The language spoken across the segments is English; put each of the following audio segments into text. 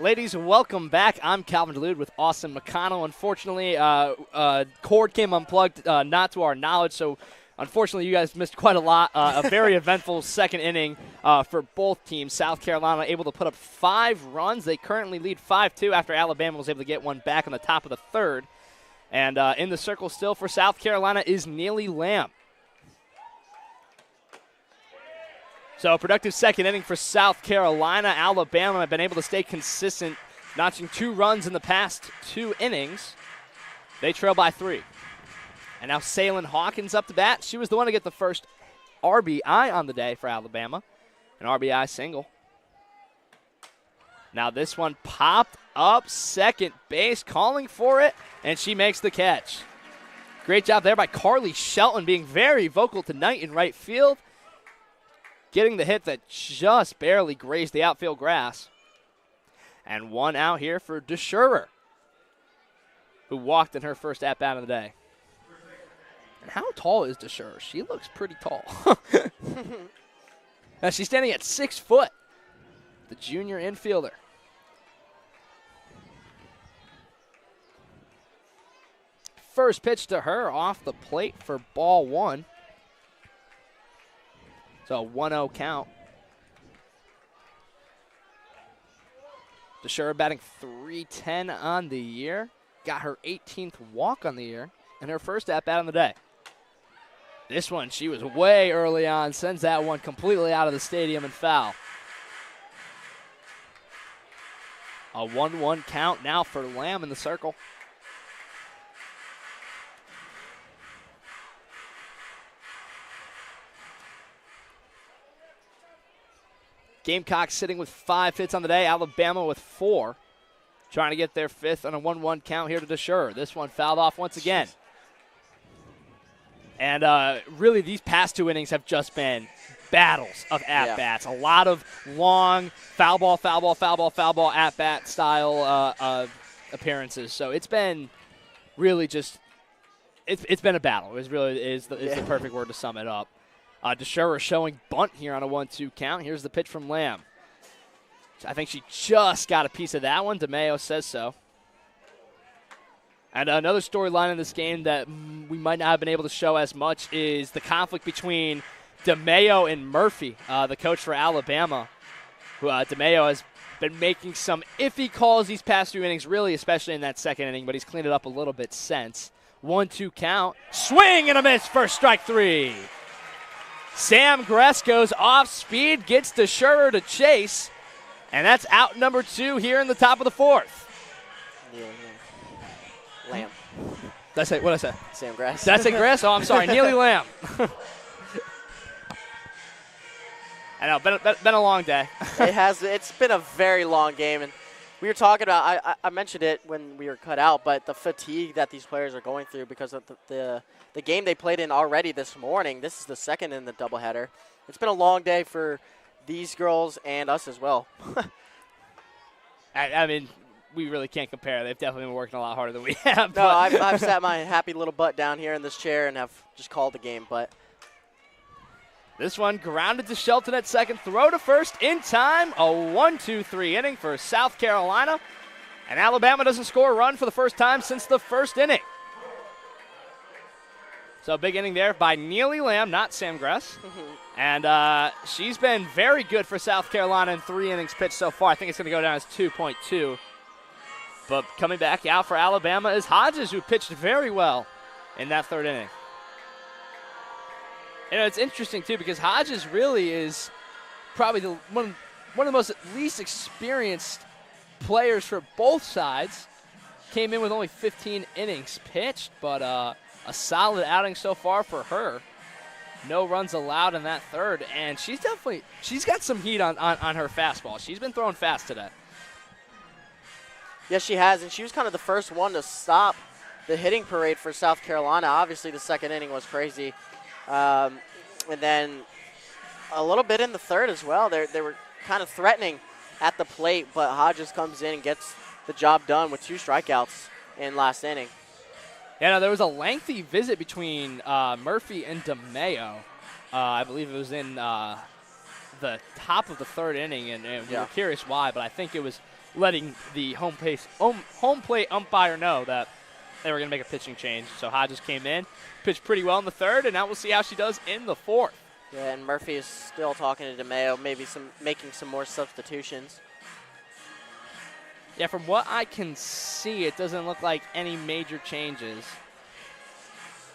Ladies, welcome back. I'm Calvin DeLude with Austin McConnell. Unfortunately, cord came unplugged, not to our knowledge, so unfortunately you guys missed quite a lot. A very eventful second inning for both teams. South Carolina able to put up 5 runs. They currently lead 5-2 after Alabama was able to get one back on the top of the third. And in the circle still for South Carolina is Neely Lamb. So a productive second inning for South Carolina. Alabama have been able to stay consistent, notching 2 runs in the past 2 innings. They trail by 3. And now Salyn Hawkins up to bat. She was the one to get the first RBI on the day for Alabama, an RBI single. Now this one popped up second base, calling for it, and she makes the catch. Great job there by Carly Shelton, being very vocal tonight in right field, getting the hit that just barely grazed the outfield grass. And 1 out here for DeSchurer, who walked in her first at-bat of the day. And how tall is DeSchurer? She looks pretty tall. Now she's standing at 6 foot, the junior infielder. First pitch to her off the plate for ball 1. So a 1-0 count. DeSchurer batting .310 on the year. Got her 18th walk on the year and her first at-bat on the day. This one, she was way early on. Sends that one completely out of the stadium and foul. A 1-1 count now for Lamb in the circle. Gamecock sitting with 5 hits on the day. Alabama with 4. Trying to get their 5th on a 1-1 count here to DeSchurer. This one fouled off once again. And really, these past 2 innings have just been battles of at-bats. A lot of long foul ball, foul ball, foul ball, foul ball at-bat style appearances. So it's been really just it's been a battle. It really is the perfect word to sum it up. DeSchurer showing bunt here on a 1-2 count. Here's the pitch from Lamb. I think she just got a piece of that one. DeMayo says so. And another storyline in this game that we might not have been able to show as much is the conflict between DeMayo and Murphy, the coach for Alabama. Who DeMayo has been making some iffy calls these past 2 innings, really, especially in that second inning, but he's cleaned it up a little bit since. 1-2 count. Swing and a miss for strike 3. Sam Gress goes off speed, gets DeSchurer to chase, and that's out number 2 here in the top of the 4th. Lamb. What did I say? Sam Gress. Did I say Gress? Oh, I'm sorry. Neely Lamb. I know, been a long day. It has. It's been a very long game, and we were talking about. I mentioned it when we were cut out, but the fatigue that these players are going through because of the game they played in already this morning. This is the second in the doubleheader. It's been a long day for these girls and us as well. I mean, we really can't compare. They've definitely been working a lot harder than we have. No, I've sat my happy little butt down here in this chair and have just called the game. But this one grounded to Shelton at second. Throw to first in time. A 1-2-3 inning for South Carolina. And Alabama doesn't score a run for the first time since the first inning. So a big inning there by Neely Lamb, not Sam Gress. And she's been very good for South Carolina in 3 innings pitched so far. I think it's going to go down as 2.2. But coming back out for Alabama is Hodges, who pitched very well in that 3rd inning. You know, it's interesting, too, because Hodges really is probably one of the most least experienced players for both sides. Came in with only 15 innings pitched, but a solid outing so far for her. No runs allowed in that 3rd, and she's got some heat on her fastball. She's been throwing fast today. Yes, she has, and she was kind of the first one to stop the hitting parade for South Carolina. Obviously, the second inning was crazy. And then a little bit in the 3rd as well. They were kind of threatening at the plate, but Hodges comes in and gets the job done with 2 strikeouts in last inning. Yeah, no, there was a lengthy visit between Murphy and DeMayo. I believe it was in the top of the 3rd inning, and we were curious why, but I think it was letting the home plate umpire know that they were going to make a pitching change. So Hodges came in, pitched pretty well in the third, and now we'll see how she does in the fourth. Yeah, and Murphy is still talking to DeMeo, maybe making some more substitutions. Yeah, from what I can see, it doesn't look like any major changes.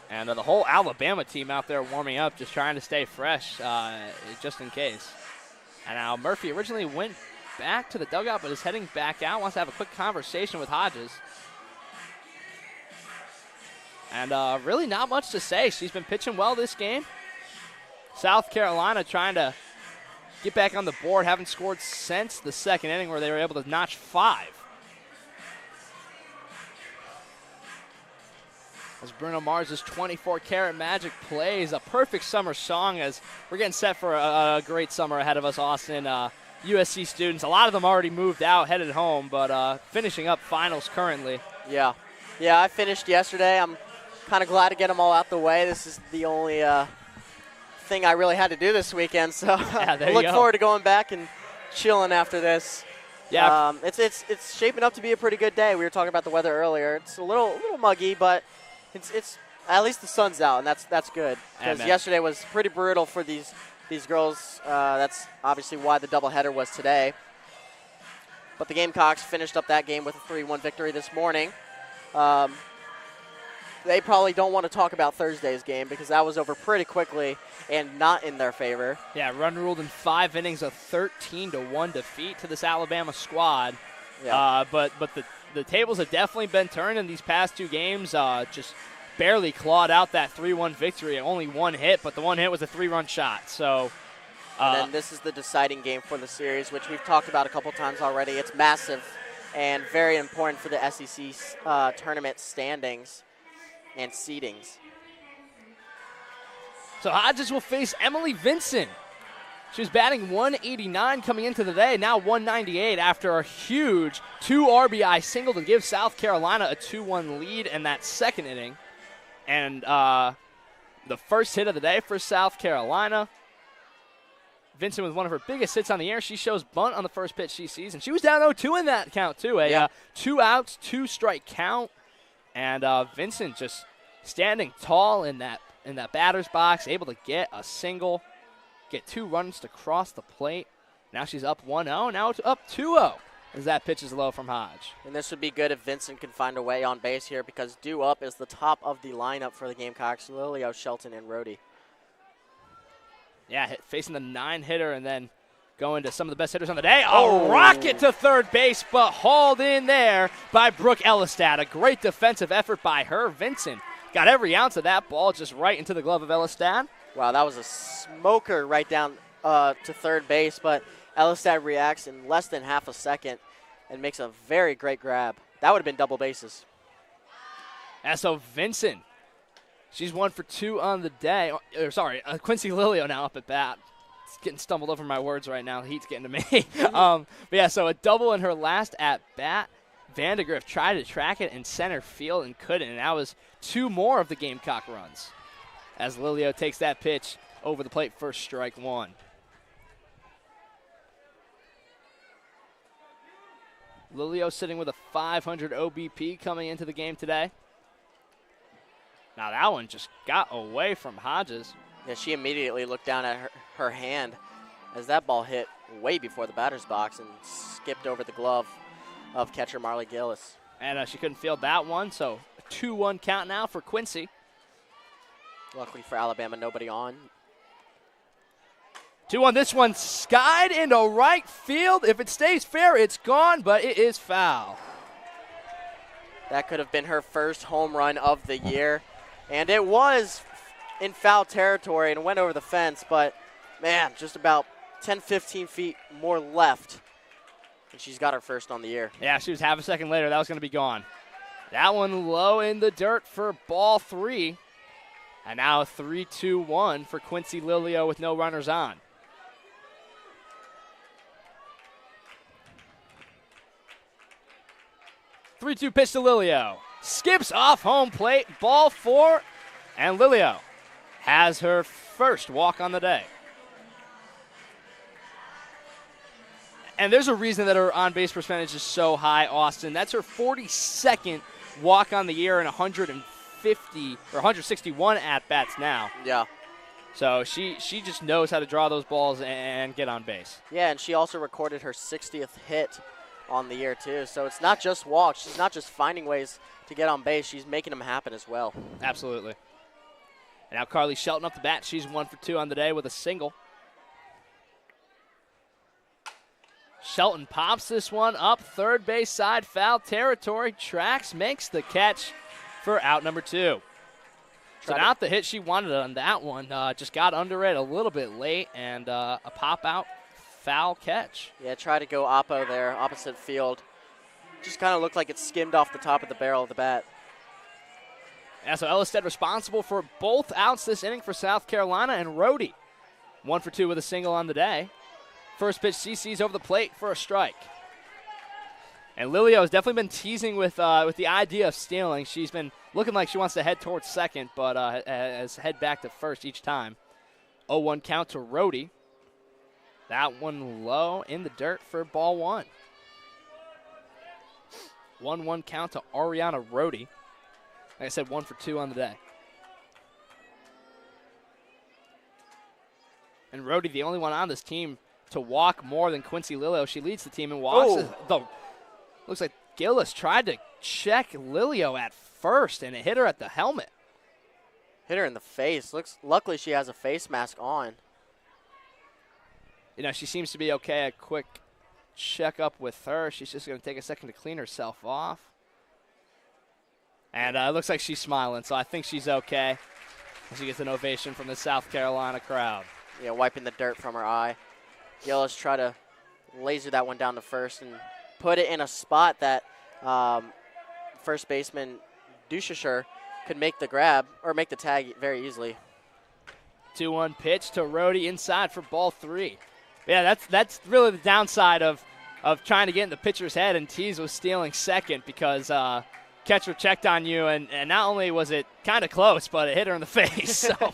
And the whole Alabama team out there warming up, just trying to stay fresh, just in case. And now Murphy originally went back to the dugout, but is heading back out, wants to have a quick conversation with Hodges. And really not much to say. She's been pitching well this game. South Carolina trying to get back on the board, haven't scored since the second inning where they were able to notch 5. As Bruno Mars' 24 Karat Magic plays a perfect summer song as we're getting set for a great summer ahead of us, Austin. USC students, a lot of them already moved out, headed home, but finishing up finals currently. Yeah, I finished yesterday. I'm kind of glad to get them all out the way. This is the only thing I really had to do this weekend, so yeah, I look forward to going back and chilling after this. Yeah, it's shaping up to be a pretty good day. We were talking about the weather earlier. It's a little muggy, but it's at least the sun's out, and that's good. Because yesterday was pretty brutal for these girls. That's obviously why the doubleheader was today. But the Gamecocks finished up that game with a 3-1 victory this morning. They probably don't want to talk about Thursday's game because that was over pretty quickly and not in their favor. Yeah, run ruled in 5 innings, a 13-1 defeat to this Alabama squad. Yeah. But the tables have definitely been turned in these past 2 games. Just barely clawed out that 3-1 victory. Only 1 hit, but the 1 hit was a 3-run shot. So. And then this is the deciding game for the series, which we've talked about a couple times already. It's massive and very important for the SEC tournament standings and seedings. So Hodges will face Emily Vincent. She was batting 189 coming into the day, now 198 after a huge 2 RBI single to give South Carolina a 2-1 lead in that second inning. And the first hit of the day for South Carolina. Vincent with one of her biggest hits on the air. She shows bunt on the first pitch she sees, and she was down 0-2 in that count too. A 2 outs, 2 strike count. And Vincent just standing tall in that batter's box, able to get a single, get 2 runs to cross the plate. Now she's up 1-0, now it's up 2-0 as that pitch is low from Hodge. And this would be good if Vincent can find a way on base here because due up is the top of the lineup for the Gamecocks, Lilio, Shelton, and Rhodey. Yeah, facing the 9-hitter and then going to some of the best hitters on the day. A rocket to third base, but hauled in there by Brooke Elistad. A great defensive effort by her. Vincent got every ounce of that ball just right into the glove of Elistad. Wow, that was a smoker right down to third base, but Elistad reacts in less than half a second and makes a very great grab. That would have been double bases. Yeah, so Vincent, she's 1 for 2 on the day. Quincy Lilio now up at bat. It's getting stumbled over my words right now. The heat's getting to me. But yeah, so a double in her last at bat. Vandegrift tried to track it in center field and couldn't, and that was 2 more of the Gamecock runs as Lilio takes that pitch over the plate for strike 1. Lilio sitting with a 500 OBP coming into the game today. Now that one just got away from Hodges. Yeah, she immediately looked down at her hand as that ball hit way before the batter's box and skipped over the glove of catcher Marley Gillis. And she couldn't field that one, so a 2-1 count now for Quincy. Luckily for Alabama, nobody on. 2-1, this one skied into right field. If it stays fair, it's gone, but it is foul. That could have been her first home run of the year. And it was in foul territory and went over the fence, but man, just about 10, 15 feet more left. And she's got her first on the year. Yeah, she was half a second later. That was going to be gone. That one low in the dirt for ball 3. And now 3-2-1 for Quincy Lilio with no runners on. Three-two pitch to Lilio. Skips off home plate, ball 4, and Lilio has her first walk on the day. And there's a reason that her on-base percentage is so high, Austin. That's her 42nd walk on the year and 150 or 161 at-bats now. Yeah. So she just knows how to draw those balls and get on base. Yeah, and she also recorded her 60th hit on the year, too. So it's not just walks. She's not just finding ways to get on base. She's making them happen as well. Absolutely. And now Carly Shelton up the bat. She's 1 for 2 on the day with a single. Shelton pops this one up third base side, foul territory. Tracks, makes the catch for out number 2. So not the hit she wanted on that one. Just got under it a little bit late, and a pop-out foul catch. Yeah, try to go oppo there, opposite field. Just kind of looked like it skimmed off the top of the barrel of the bat. Yeah, so Ellisted responsible for both outs this inning for South Carolina, and Rhodey 1 for 2 with a single on the day. First pitch, CC's over the plate for a strike. And Lilio has definitely been teasing with the idea of stealing. She's been looking like she wants to head towards second, but has head back to first each time. 0-1 count to Rhodey. That one low in the dirt for ball 1. 1-1 count to Ariana Rhodey. Like I said, 1 for 2 on the day. And Rhodey, the only one on this team to walk more than Quincy Lilio. She leads the team in walks. Looks like Gillis tried to check Lilio at first, and it hit her at the helmet. Hit her in the face. Luckily, she has a face mask on. You know, she seems to be okay. A quick check up with her. She's just going to take a second to clean herself off. And it looks like she's smiling, so I think she's okay. She gets an ovation from the South Carolina crowd. Yeah, wiping the dirt from her eye. Gillis tried to laser that one down to first and put it in a spot that first baseman Duchesher could make the grab or make the tag very easily. 2-1 pitch to Rhodey inside for ball 3. Yeah, that's really the downside of trying to get in the pitcher's head, and Tease was stealing second because catcher checked on you, and not only was it kind of close, but it hit her in the face. So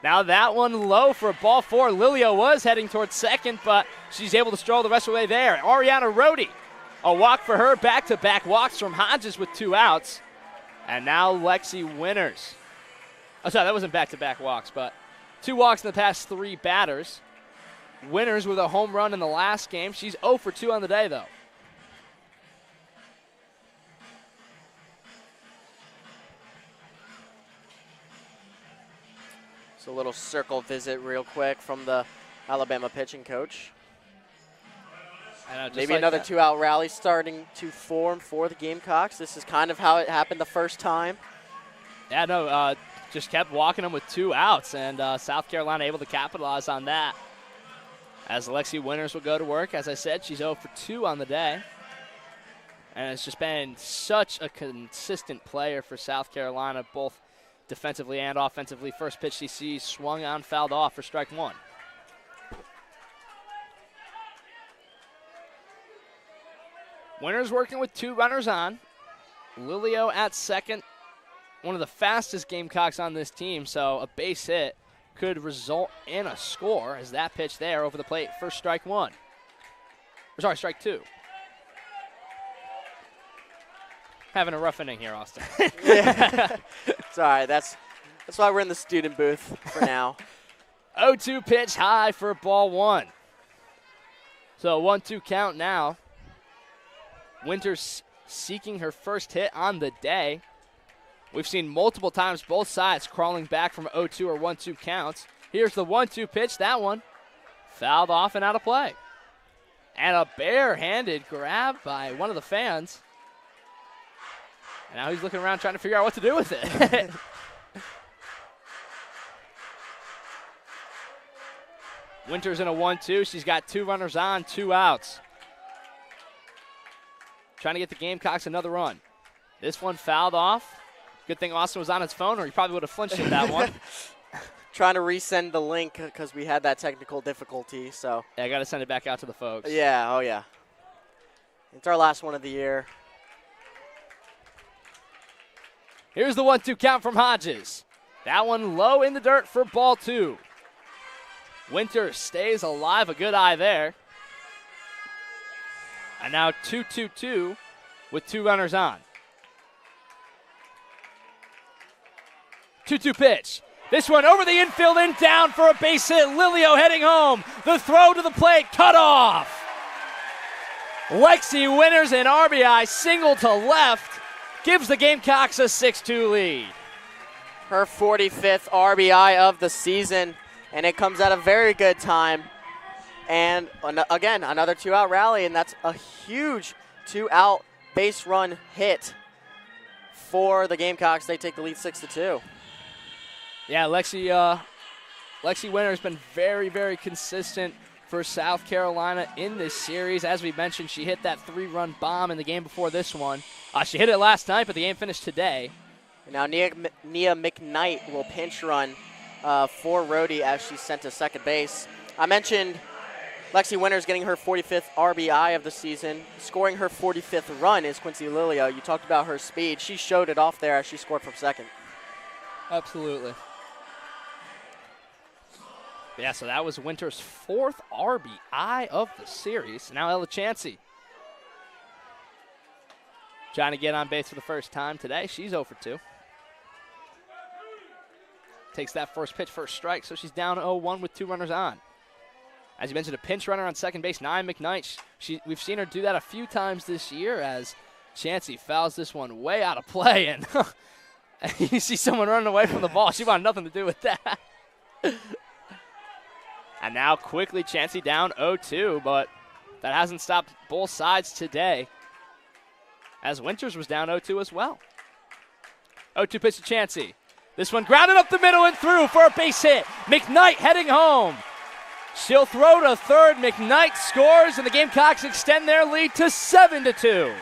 now that one low for ball 4. Lilio was heading towards second, but she's able to stroll the rest of the way there. Ariana Rhodey, a walk for her, back-to-back walks from Hodges with 2 outs. And now Lexi Winters. Oh, sorry, that wasn't back-to-back walks, but 2 walks in the past 3 batters. Winters with a home run in the last game. She's 0 for 2 on the day, though. So a little circle visit real quick from the Alabama pitching coach. Maybe like another 2-out rally starting to form for the Gamecocks. This is kind of how it happened the first time. Yeah, no, just kept walking them with 2 outs, and South Carolina able to capitalize on that. As Lexi Winters will go to work, as I said, she's 0 for 2 on the day. And it's just been such a consistent player for South Carolina, both defensively and offensively. First pitch CC swung on, fouled off for strike 1. Winters working with 2 runners on. Lilio at second. One of the fastest Gamecocks on this team, so a base hit could result in a score as that pitch there over the plate for strike 1. Or sorry, strike 2. Having a rough inning here, Austin. Yeah. It's all right. That's why we're in the student booth for now. 0-2 pitch high for ball 1. So 1-2 count now. Winters seeking her first hit on the day. We've seen multiple times both sides crawling back from 0-2 or 1-2 counts. Here's the 1-2 pitch. That one fouled off and out of play. And a barehanded grab by one of the fans. And now he's looking around trying to figure out what to do with it. Winters in a 1-2. She's got 2 runners on, 2 outs. Trying to get the Gamecocks another run. This one fouled off. Good thing Austin was on his phone, or he probably would have flinched at that one. Trying to resend the link because we had that technical difficulty. So yeah, I got to send it back out to the folks. Yeah, oh yeah. It's our last one of the year. Here's the 1-2 count from Hodges. That one low in the dirt for ball 2. Winters stays alive, a good eye there. And now 2-2-2 with 2 runners on. 2-2 pitch. This one over the infield and down for a base hit. Lilio heading home. The throw to the plate, cut off. Lexi Winters an RBI single to left. Gives the Gamecocks a 6-2 lead. Her 45th RBI of the season, and it comes at a very good time. And again, another 2-out rally, and that's a huge 2-out base run hit for the Gamecocks. They take the lead 6-2. Yeah, Lexi Winter has been very, very consistent for South Carolina in this series. As we mentioned, she hit that 3-run bomb in the game before this one. She hit it last night, but the game finished today. Now Nia McKnight will pinch run for Rhodey as she's sent to second base. I mentioned Lexi Winters getting her 45th RBI of the season. Scoring her 45th run is Quincy Lilio. You talked about her speed. She showed it off there as she scored from second. Absolutely. Yeah, so that was Winters' 4th RBI of the series. Now Ella Chansey trying to get on base for the first time today. She's 0 for 2. Takes that first pitch, first strike, so she's down 0-1 with 2 runners on. As you mentioned, a pinch runner on second base, Nia McKnight. We've seen her do that a few times this year as Chansey fouls this one way out of play, and you see someone running away from the ball. She wanted nothing to do with that. And now quickly Chansey down 0-2, but that hasn't stopped both sides today, as Winters was down 0-2 as well. 0-2 pitch to Chansey. This one grounded up the middle and through for a base hit. McKnight heading home. She'll throw to third. McKnight scores, and the Gamecocks extend their lead to 7-2.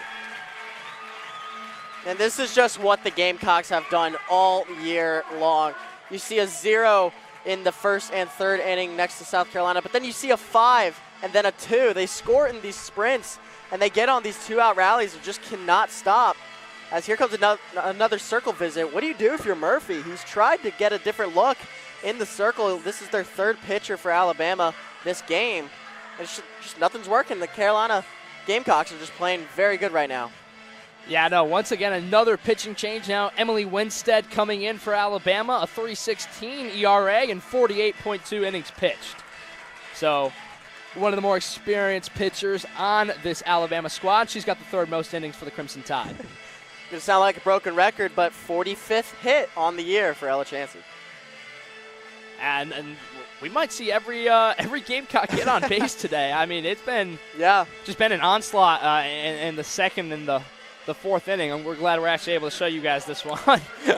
And this is just what the Gamecocks have done all year long. You see a 0 in the first and third inning next to South Carolina, but then you see a 5 and then a 2. They score in these sprints, and they get on these 2-out rallies and just cannot stop. As here comes another circle visit. What do you do if you're Murphy? He's tried to get a different look in the circle. This is their 3rd pitcher for Alabama this game. And just nothing's working. The Carolina Gamecocks are just playing very good right now. Yeah, no, once again, another pitching change now. Emily Winstead coming in for Alabama, a 3.16 ERA and 48.2 innings pitched. So one of the more experienced pitchers on this Alabama squad. She's got the 3rd most innings for the Crimson Tide. Going to sound like a broken record, but 45th hit on the year for Ella Chansey. And we might see every Gamecock get on base today. I mean, it's been just been an onslaught in the second and the 4th inning, and we're glad we're actually able to show you guys this one.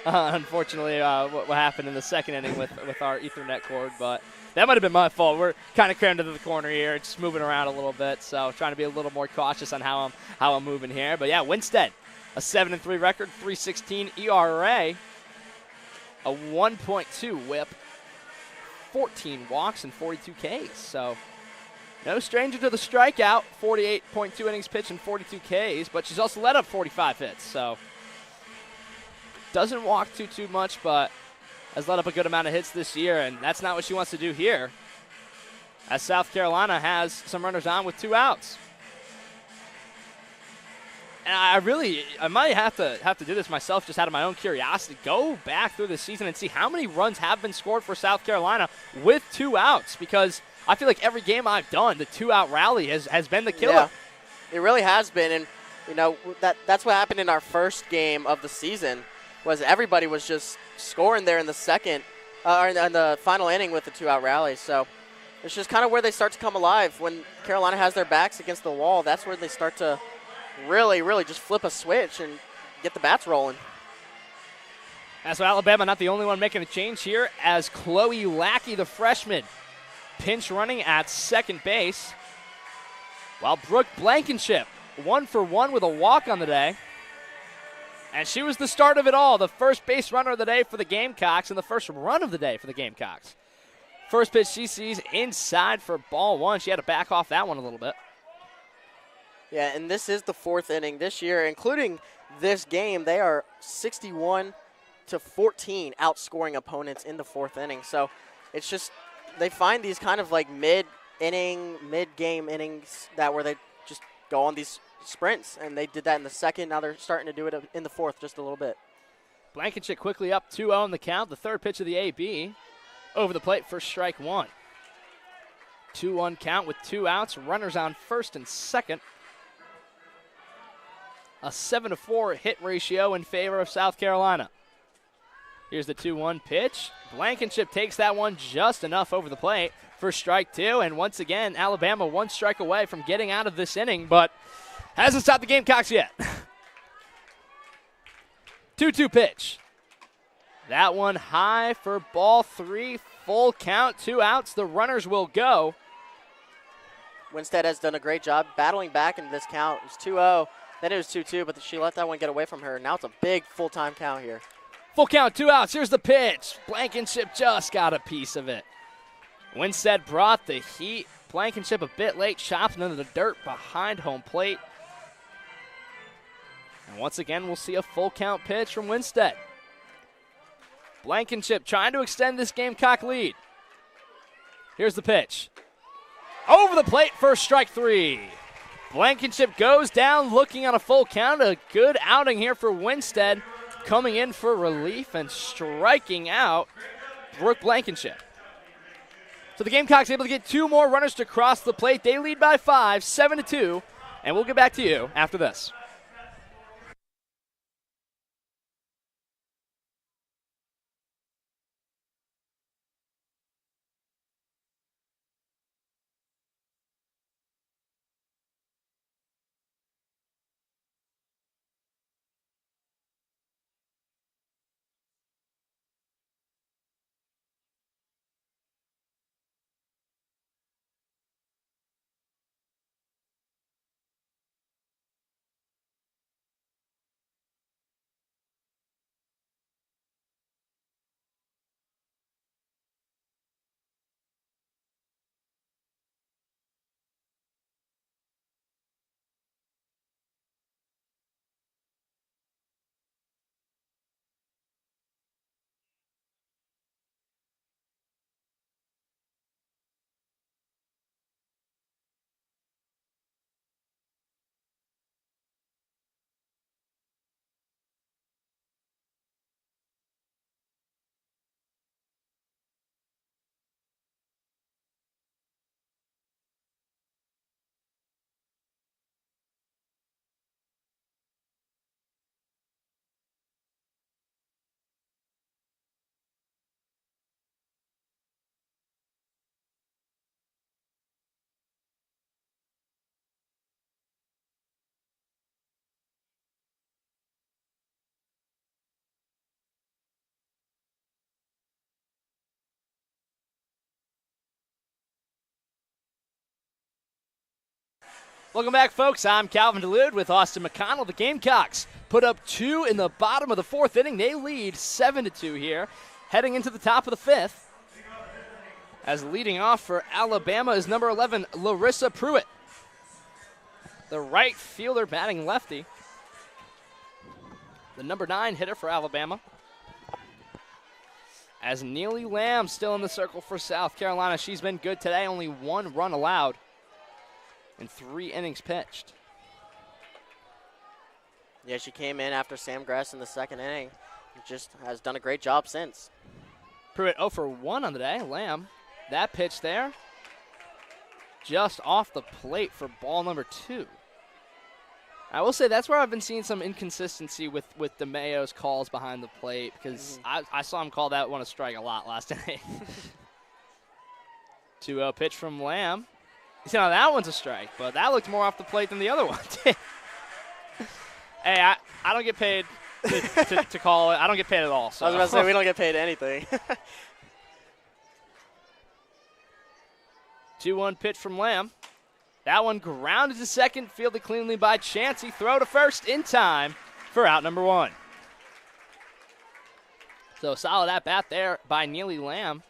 Unfortunately, what happened in the 2nd inning with our Ethernet cord, but that might have been my fault. We're kind of crammed into the corner here, just moving around a little bit, so trying to be a little more cautious on how I'm moving here. But yeah, Winstead, a 7-3 record, 3.16 ERA, a 1.2 WHIP, 14 walks and 42 Ks. So no stranger to the strikeout, 48.2 innings pitched and 42 Ks, but she's also let up 45 hits. So doesn't walk too much, but has let up a good amount of hits this year, and that's not what she wants to do here, as South Carolina has some runners on with 2 outs. And I might have to do this myself just out of my own curiosity. Go back through the season and see how many runs have been scored for South Carolina with 2 outs, because I feel like every game I've done, the 2-out rally has been the killer. Yeah, it really has been, and you know that's what happened in our first game of the season, was everybody was just scoring there in the second, or in the final inning with the 2-out rally. So it's just kind of where they start to come alive. When Carolina has their backs against the wall, that's where they start to really just flip a switch and get the bats rolling. And so Alabama not the only one making a change here, as Chloe Lackey, the freshman, pinch running at second base, while Brooke Blankenship 1 for 1 with a walk on the day. And she was the start of it all, the first base runner of the day for the Gamecocks and the first run of the day for the Gamecocks. First pitch she sees inside for ball 1. She had to back off that one a little bit. Yeah, and this is the 4th inning this year, including this game. They are 61-14 outscoring opponents in the 4th inning. So it's just they find these kind of like mid-game innings that where they just go on these sprints, and they did that in the second. Now they're starting to do it in the fourth just a little bit. Blankenship quickly up 2-0 in the count. The third pitch of the AB. Over the plate for strike one. 2-1 count with 2 outs. Runners on first and second. A 7-4 hit ratio in favor of South Carolina. Here's the 2-1 pitch. Blankenship takes that one just enough over the plate for strike two. And once again, Alabama 1 strike away from getting out of this inning, but hasn't stopped the Gamecocks yet. 2-2 pitch. That one high for ball 3. Full count, 2 outs. The runners will go. Winstead has done a great job battling back into this count. It was 2-0. Then it was 2-2, but she let that one get away from her. Now it's a big full-time count here. Full count, 2 outs. Here's the pitch. Blankenship just got a piece of it. Winstead brought the heat. Blankenship a bit late, chopped into the dirt behind home plate. And once again, we'll see a full count pitch from Winstead. Blankenship trying to extend this Gamecock lead. Here's the pitch. Over the plate for strike 3. Blankenship goes down looking on a full count. A good outing here for Winstead, coming in for relief and striking out Brooke Blankenship. So the Gamecocks able to get 2 more runners to cross the plate. They lead by 5, 7-2, and we'll get back to you after this. Welcome back, folks. I'm Calvin DeLude with Austin McConnell. The Gamecocks put up 2 in the bottom of the 4th inning. They lead 7-2 here, heading into the top of the 5th. As leading off for Alabama is number 11, Larissa Pruitt. The right fielder batting lefty. The number 9 hitter for Alabama. As Neely Lamb still in the circle for South Carolina. She's been good today, only 1 run allowed in 3 innings pitched. Yeah, she came in after Sam Grass in the 2nd inning. Just has done a great job since. Pruitt 0 for 1 on the day. Lamb, that pitch there, just off the plate for ball number 2. I will say that's where I've been seeing some inconsistency with DeMayo's calls behind the plate, because I saw him call that one a strike a lot last inning. 2-0 pitch from Lamb. You know, that one's a strike, but that looked more off the plate than the other one did. Hey, I don't get paid to call it. I don't get paid at all. So. I was about to say, we don't get paid anything. 2-1 pitch from Lamb. That one grounded to second, fielded cleanly by Chansey. Throw to first in time for out number 1. So solid at bat there by Neely Lamb.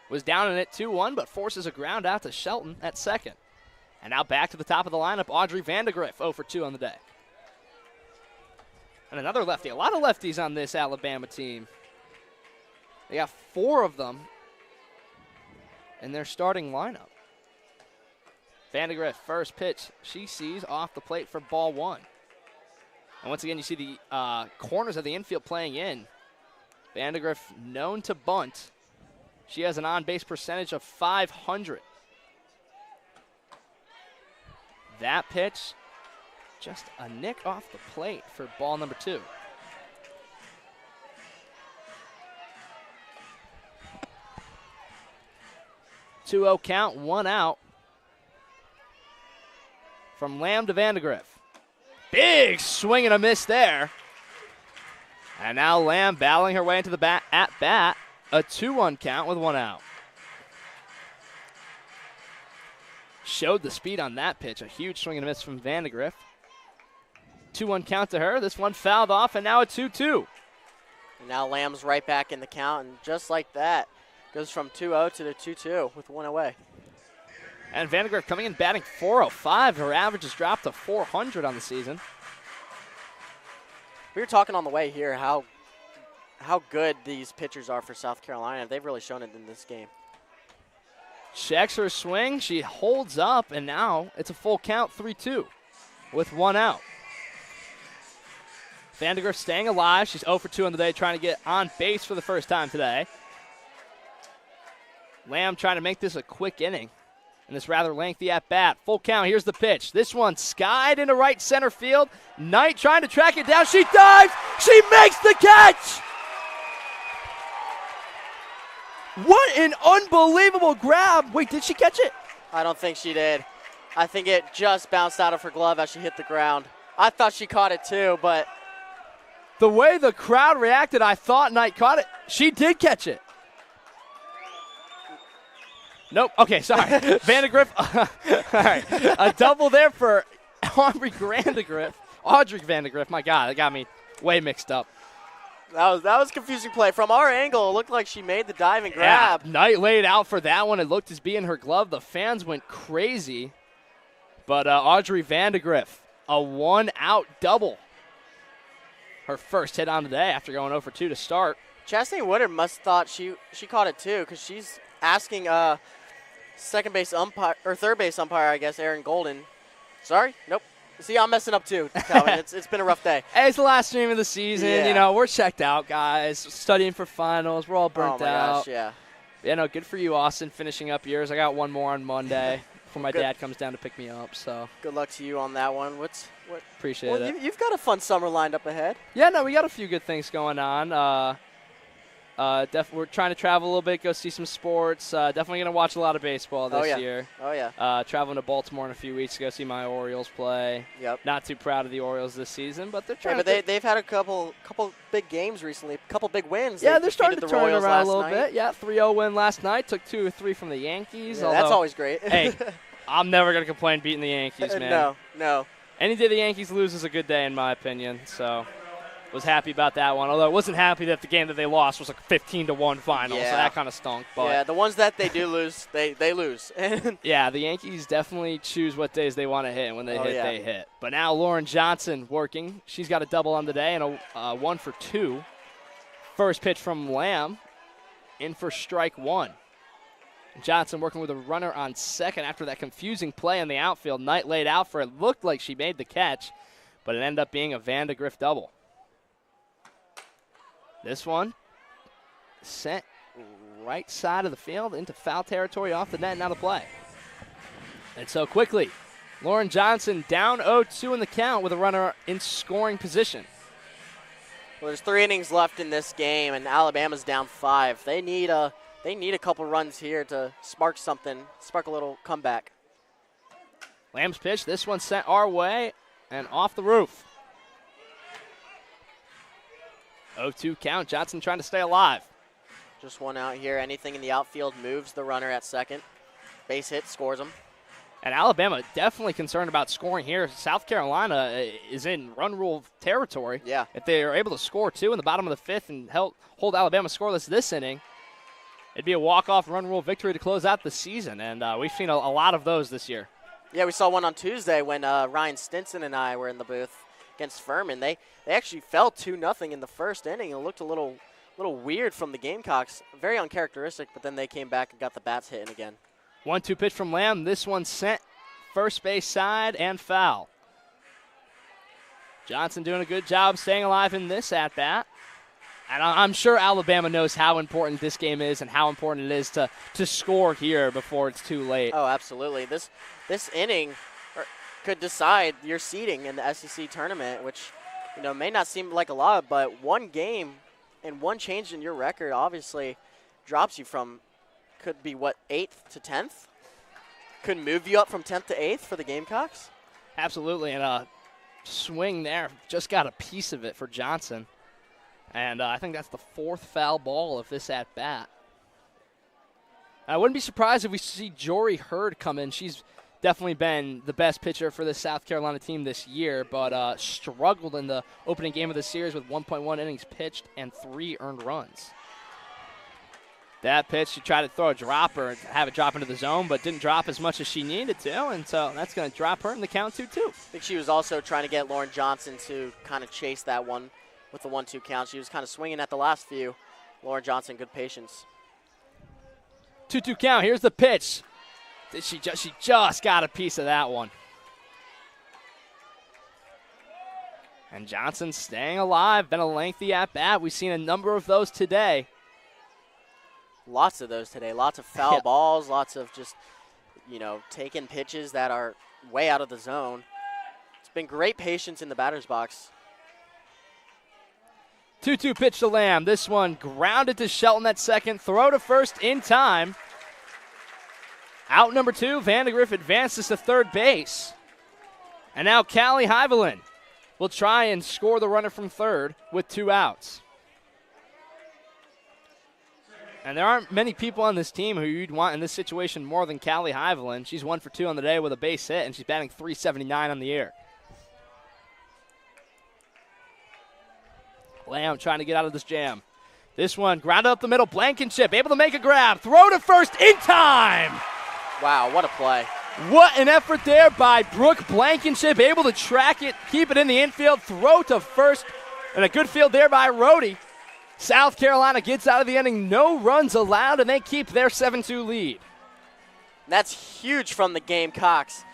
Was down in it 2-1, but forces a ground out to Shelton at second. And now back to the top of the lineup, Audrey Vandegrift, 0 for 2 on the day. And another lefty. A lot of lefties on this Alabama team. They got 4 of them in their starting lineup. Vandegrift, first pitch, she sees off the plate for ball 1. And once again, you see the corners of the infield playing in. Vandegrift known to bunt. She has an on-base percentage of .500. That pitch, just a nick off the plate for ball number 2. Two-0 count, 1 out. From Lamb to Vandegrift. Big swing and a miss there. And now Lamb battling her way into the at bat. A 2-1 count with 1 out. Showed the speed on that pitch. A huge swing and a miss from Vandegrift. 2-1 count to her. This one fouled off, and now a 2-2. And now Lamb's right back in the count, and just like that, goes from 2-0 to the 2-2 with 1 away. And Vandegrift coming in batting .405. Her average has dropped to .400 on the season. We were talking on the way here how good these pitchers are for South Carolina. They've really shown it in this game. Checks her swing. She holds up, and now it's a full count, 3-2, with 1 out. Vandegrift staying alive. She's 0 for 2 on the day, trying to get on base for the first time today. Lamb trying to make this a quick inning in this rather lengthy at-bat. Full count. Here's the pitch. This one skied into right center field. Knight trying to track it down. She dives. She makes the catch. What an unbelievable grab. Wait, did she catch it? I don't think she did. I think it just bounced out of her glove as she hit the ground. I thought she caught it too, but the way the crowd reacted, I thought Knight caught it. She did catch it. Nope. Okay, sorry. Vandegrift. All right. A double there for Audrey Vandegrift. My God, that got me way mixed up. That was a confusing play. From our angle, it looked like she made the dive and grab. Yeah, Knight laid out for that one. It looked as be in her glove. The fans went crazy. But Audrey Vandegrift, a 1-out double. Her first hit on the day after going 0 for 2 to start. Chastity Woodard must have thought she caught it too, because she's asking third base umpire, I guess, Aaron Golden. Sorry? Nope. See, I'm messing up too, Calvin. It's been a rough day. Hey, it's the last stream of the season. Yeah. You know, we're checked out, guys. Studying for finals. We're all burnt out. Gosh, yeah. Yeah, no, good for you, Austin, finishing up yours. I got one more on Monday before my dad comes down to pick me up. So good luck to you on that one. Appreciate it. You've got a fun summer lined up ahead. Yeah, no, we got a few good things going on. We're trying to travel a little bit, go see some sports. Definitely going to watch a lot of baseball this year. Oh, yeah. Traveling to Baltimore in a few weeks to go see my Orioles play. Yep. Not too proud of the Orioles this season, but they're trying they've had a couple big games recently, a couple big wins. Yeah, they're starting to turn around a little night. bit. Yeah, 3-0 win last night. Took 2 or 3 from the Yankees. Yeah, that's always great. Hey, I'm never going to complain beating the Yankees, man. No. Any day the Yankees lose is a good day in my opinion, so was happy about that one. Although I wasn't happy that the game that they lost was a 15-1 final, so that kind of stunk. But yeah, the ones that they do lose, they lose. Yeah, the Yankees definitely choose what days they want to hit, and when they they hit. But now Lauren Johnson working. She's got a double on the day and a 1 for 2. First pitch from Lamb, in for strike 1. Johnson working with a runner on second after that confusing play in the outfield. Knight laid out for it. Looked like she made the catch, but it ended up being a Vandegrift double. This one sent right side of the field into foul territory off the net and out of play. And so quickly, Lauren Johnson down 0-2 in the count with a runner in scoring position. Well, there's 3 innings left in this game, and Alabama's down 5. They need a couple runs here to spark a little comeback. Lamb's pitch, this one sent our way and off the roof. 0-2 count, Johnson trying to stay alive. Just 1 out here. Anything in the outfield moves the runner at second. Base hit, scores them. And Alabama definitely concerned about scoring here. South Carolina is in run rule territory. Yeah. If they are able to score 2 in the bottom of the 5th and hold Alabama scoreless this inning, it'd be a walk-off run rule victory to close out the season. And we've seen a lot of those this year. Yeah, we saw one on Tuesday when Ryan Stinson and I were in the booth against Furman. They actually fell 2-0 in the first inning. It looked a little weird from the Gamecocks. Very uncharacteristic, but then they came back and got the bats hitting again. 1-2 pitch from Lamb. This one sent first base side and foul. Johnson doing a good job staying alive in this at-bat. And I'm sure Alabama knows how important this game is and how important it is to score here before it's too late. Oh, absolutely. This inning could decide your seeding in the SEC tournament, which, may not seem like a lot, but one game and one change in your record obviously drops you from, could be 8th to 10th? Could move you up from 10th to 8th for the Gamecocks? Absolutely, and a swing there. Just got a piece of it for Johnson. And I think that's the 4th foul ball of this at-bat. I wouldn't be surprised if we see Jory Hurd come in. She's definitely been the best pitcher for the South Carolina team this year, but struggled in the opening game of the series with 1.1 innings pitched and 3 earned runs. That pitch, she tried to throw a dropper and have it drop into the zone, but didn't drop as much as she needed to, and so that's going to drop her in the count 2-2. I think she was also trying to get Lauren Johnson to kind of chase that one with the 1-2 count. She was kind of swinging at the last few. Lauren Johnson, good patience. 2-2 count. Here's the pitch. She just got a piece of that one. And Johnson staying alive. Been a lengthy at-bat. We've seen a number of those today. Lots of those today. Lots of foul balls. Lots of just, taking pitches that are way out of the zone. It's been great patience in the batter's box. 2-2 pitch to Lamb. This one grounded to Shelton at second. Throw to first in time. Out number 2, Vandegrift advances to third base. And now Callie Heivelin will try and score the runner from third with 2 outs. And there aren't many people on this team who you'd want in this situation more than Callie Heivelin. She's 1 for 2 on the day with a base hit, and she's batting .379 on the year. Lamb trying to get out of this jam. This one grounded up the middle. Blankenship able to make a grab. Throw to first in time. Wow, what a play. What an effort there by Brooke Blankenship. Able to track it, keep it in the infield, throw to first. And a good field there by Rhodey. South Carolina gets out of the inning. No runs allowed, and they keep their 7-2 lead. That's huge from the Gamecocks.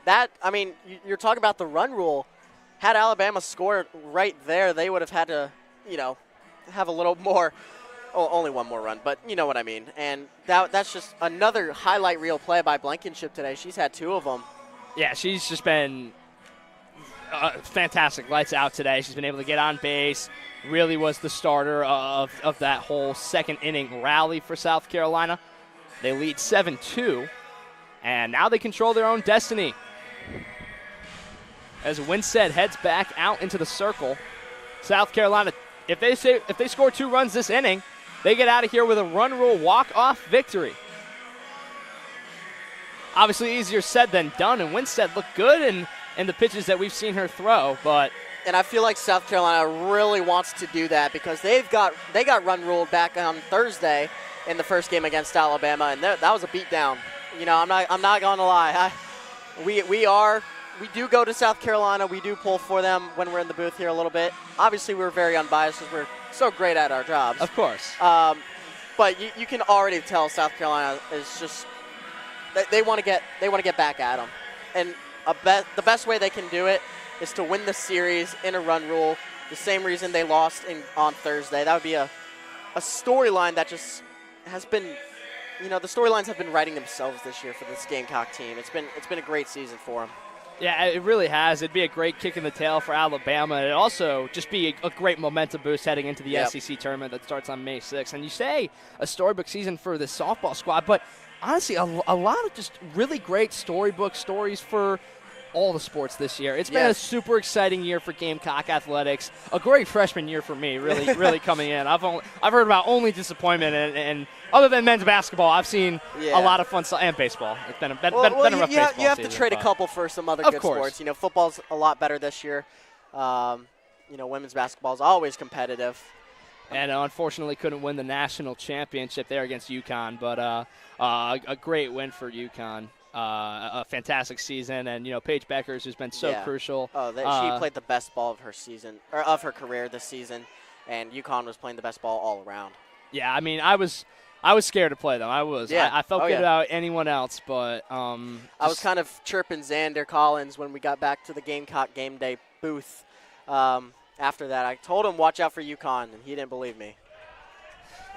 You're talking about the run rule. Had Alabama scored right there, they would have had to, have a little more. Oh, only one more run, but you know what I mean. And that's just another highlight reel play by Blankenship today. She's had 2 of them. Yeah, she's just been fantastic. Lights out today. She's been able to get on base. Really was the starter of that whole second inning rally for South Carolina. They lead 7-2, and now they control their own destiny. As Winstead heads back out into the circle, South Carolina, if they score 2 runs this inning, they get out of here with a run rule walk-off victory. Obviously easier said than done, and Winstead looked good in the pitches that we've seen her throw, but and I feel like South Carolina really wants to do that because they got run ruled back on Thursday in the first game against Alabama, and that was a beatdown. I'm not going to lie. We do go to South Carolina. We do pull for them when we're in the booth here a little bit. Obviously, we're very unbiased because we're so great at our jobs. Of course. But you can already tell South Carolina is just they want to get back at them, and the best way they can do it is to win the series in a run rule. The same reason they lost on Thursday. That would be a storyline that just has been. The storylines have been writing themselves this year for this Gamecock team. It's been a great season for them. Yeah, it really has. It'd be a great kick in the tail for Alabama. It'd also just be a great momentum boost heading into the SEC tournament that starts on May 6th. And you say a storybook season for the softball squad, but honestly, a lot of just really great storybook stories for all the sports this year. It's been a super exciting year for Gamecock athletics. A great freshman year for me, really coming in. I've heard about only disappointment, and other than men's basketball, I've seen a lot of fun stuff, and baseball. It's been a rough baseball season. You have to trade a couple for some other good sports. Football's a lot better this year. Women's basketball is always competitive. And unfortunately couldn't win the national championship there against UConn, but a great win for UConn. A fantastic season, and Paige Beckers, who's been so crucial. She played the best ball of her season, or of her career this season, and UConn was playing the best ball all around. Yeah, I mean, I was I was scared to play them. I was. Yeah. I felt Oh, good yeah. about anyone else, but I was kind of chirping Xander Collins when we got back to the Gamecock game day booth. After that, I told him watch out for UConn, and he didn't believe me.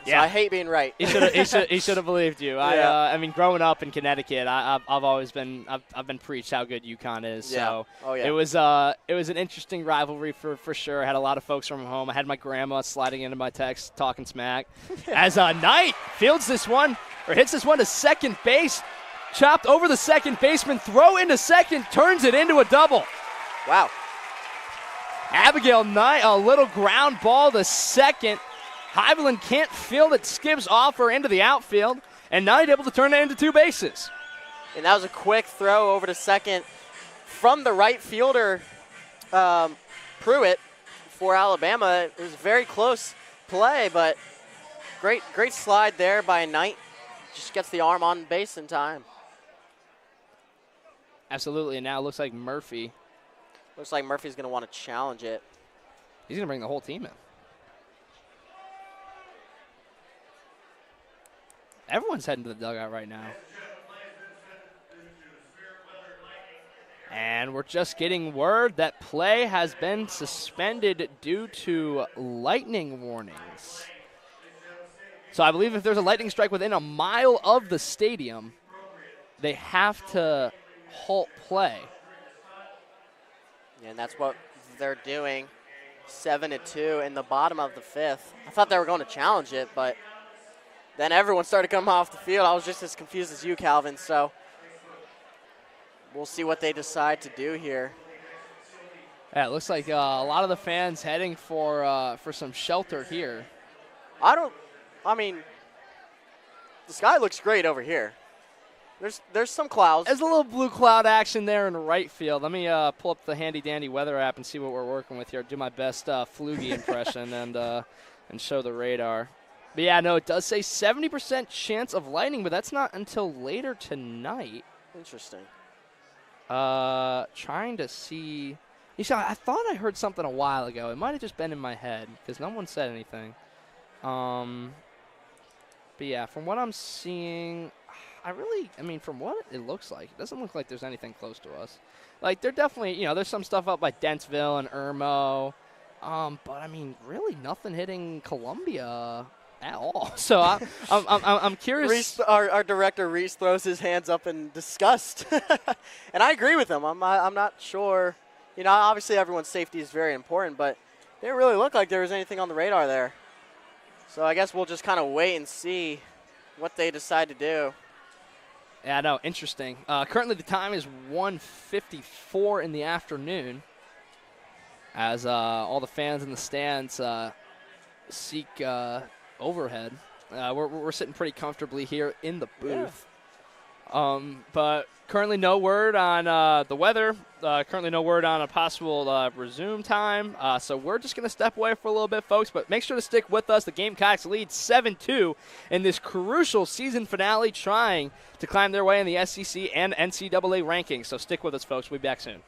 So yeah. I hate being right. He should have believed you. Yeah. I mean, growing up in Connecticut, I've always been I've been preached how good UConn is. Yeah. So Oh, yeah. it was an interesting rivalry for sure. I had a lot of folks from home. I had my grandma sliding into my text talking smack. As Knight fields this one or hits this one to second base, chopped over the second baseman, throw into second, turns it into a double. Wow. Abigail Knight, a little ground ball to second. Hyveland can't field it, skips off her into the outfield, and Knight able to turn it into 2 bases. And that was a quick throw over to second from the right fielder, Pruitt, for Alabama. It was a very close play, but great slide there by Knight. Just gets the arm on base in time. Absolutely, and now it looks like Murphy's going to want to challenge it. He's going to bring the whole team in. Everyone's heading to the dugout right now. And we're just getting word that play has been suspended due to lightning warnings. So I believe if there's a lightning strike within a mile of the stadium, they have to halt play. And that's what they're doing. 7-2 in the bottom of the 5th. I thought they were going to challenge it, but then everyone started coming off the field. I was just as confused as you, Calvin. So we'll see what they decide to do here. Yeah, it looks like a lot of the fans heading for some shelter here. I mean, the sky looks great over here. There's some clouds. There's a little blue cloud action there in right field. Let me pull up the handy-dandy weather app and see what we're working with here. Do my best Flugie impression and show the radar. But, yeah, no, it does say 70% chance of lightning, but that's not until later tonight. Interesting. Trying to see. I thought I heard something a while ago. It might have just been in my head because no one said anything. But, yeah, from what I'm seeing, from what it looks like, it doesn't look like there's anything close to us. Like, they're definitely, there's some stuff up by Dentsville and Irmo. But, really nothing hitting Columbia at all. So I'm curious. Reece, our director Reece throws his hands up in disgust, and I agree with him. I'm not sure. Obviously everyone's safety is very important, but it didn't really look like there was anything on the radar there. So I guess we'll just kind of wait and see what they decide to do. Yeah, no, interesting. Currently the time is 1:54 in the afternoon as all the fans in the stands seek overhead. We're sitting pretty comfortably here in the booth. Yeah. But currently no word on the weather. Currently no word on a possible resume time. So we're just going to step away for a little bit, folks. But make sure to stick with us. The Gamecocks lead 7-2 in this crucial season finale, trying to climb their way in the SEC and NCAA rankings. So stick with us, folks. We'll be back soon.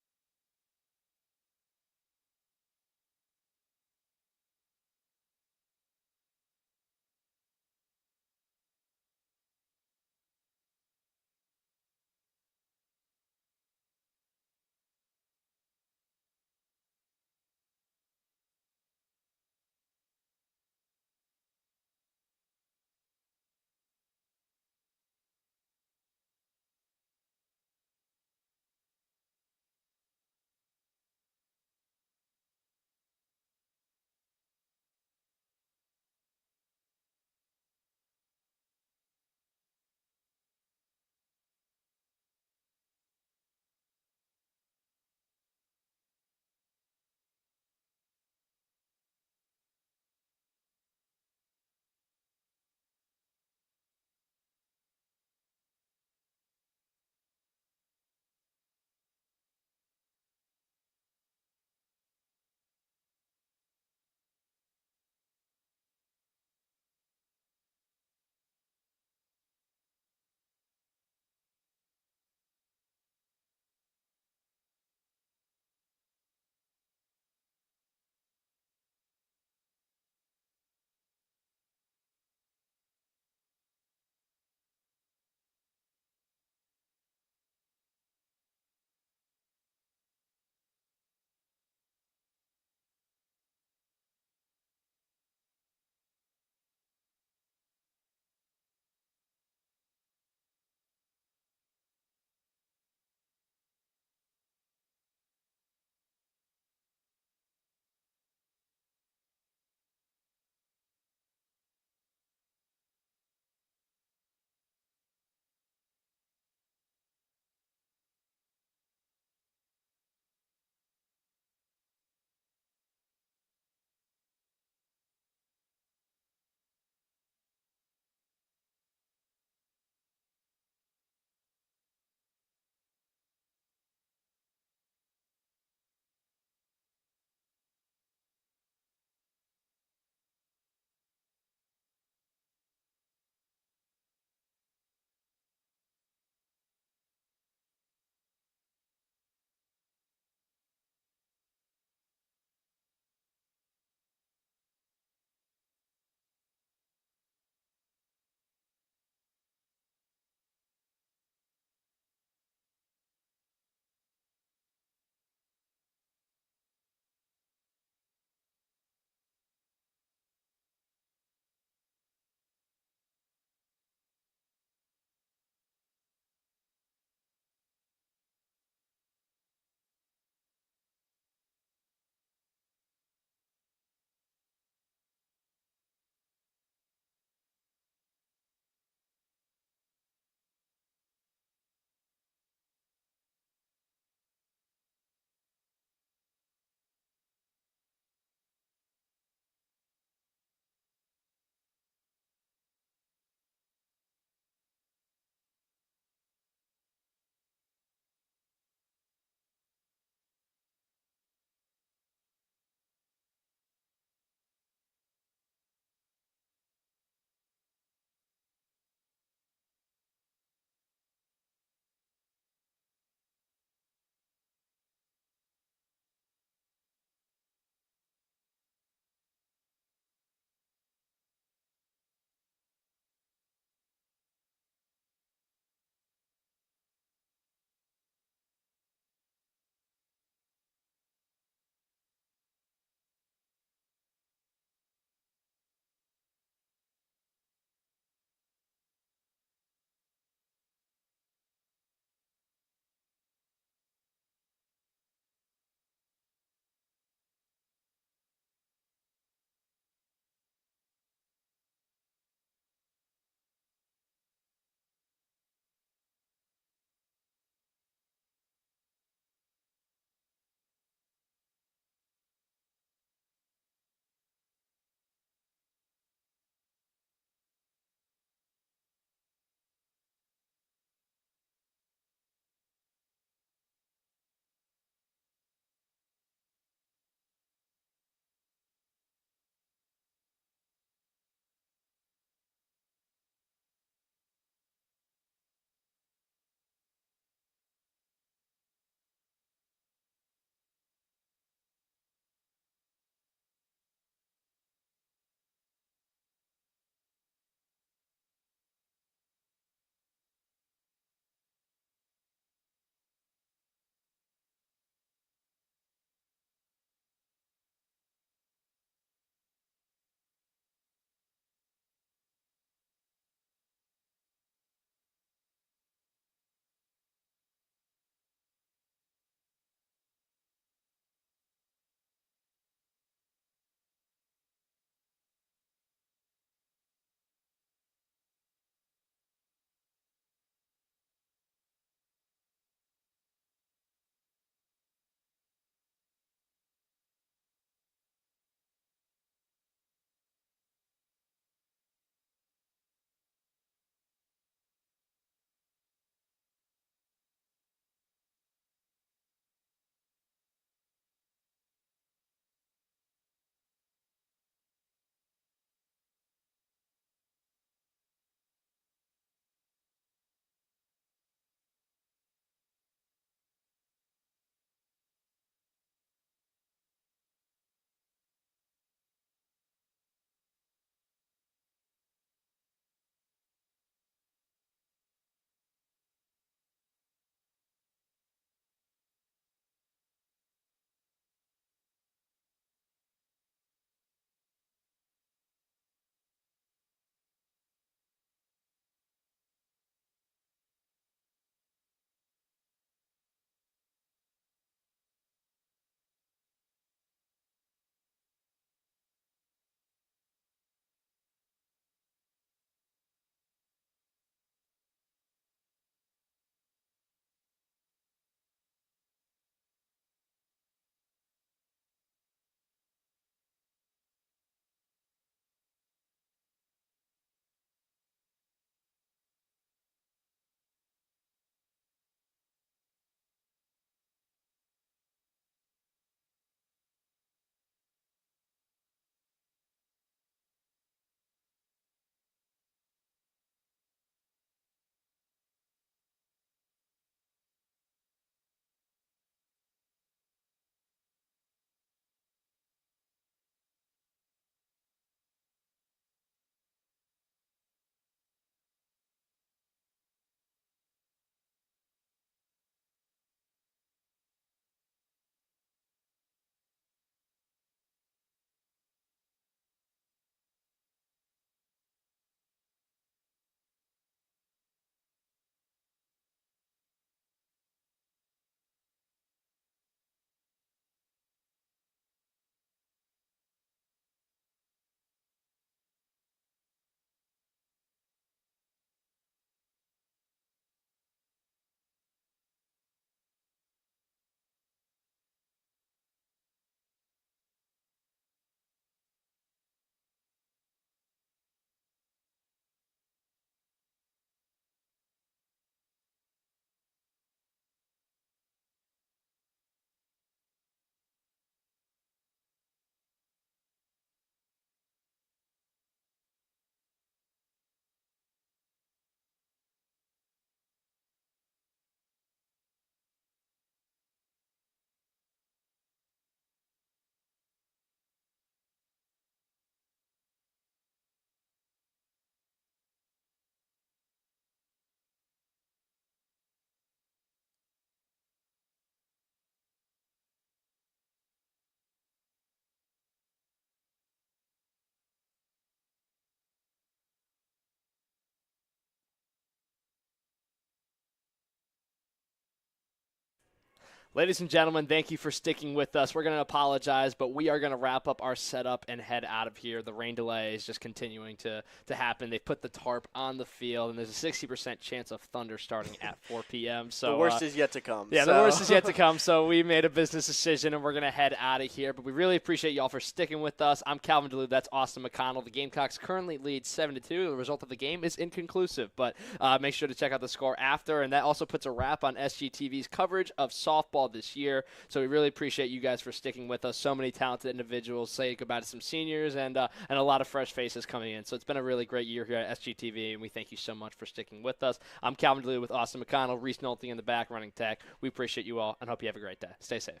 Ladies and gentlemen, thank you for sticking with us. We're going to apologize, but we are going to wrap up our setup and head out of here. The rain delay is just continuing to happen. They put the tarp on the field, and there's a 60% chance of thunder starting at 4 p.m. So the worst is yet to come. Yeah, the worst is yet to come. So we made a business decision, and we're going to head out of here. But we really appreciate y'all for sticking with us. I'm Calvin DeLue. That's Austin McConnell. The Gamecocks currently lead 7-2. The result of the game is inconclusive, but make sure to check out the score after. And that also puts a wrap on SGTV's coverage of softball this year. So we really appreciate you guys for sticking with us. So many talented individuals. Say goodbye to some seniors and a lot of fresh faces coming in. So it's been a really great year here at SGTV, and we thank you so much for sticking with us. I'm Calvin DeLue with Austin McConnell, Reece Nolting in the back running tech. We appreciate you all and hope you have a great day. Stay safe.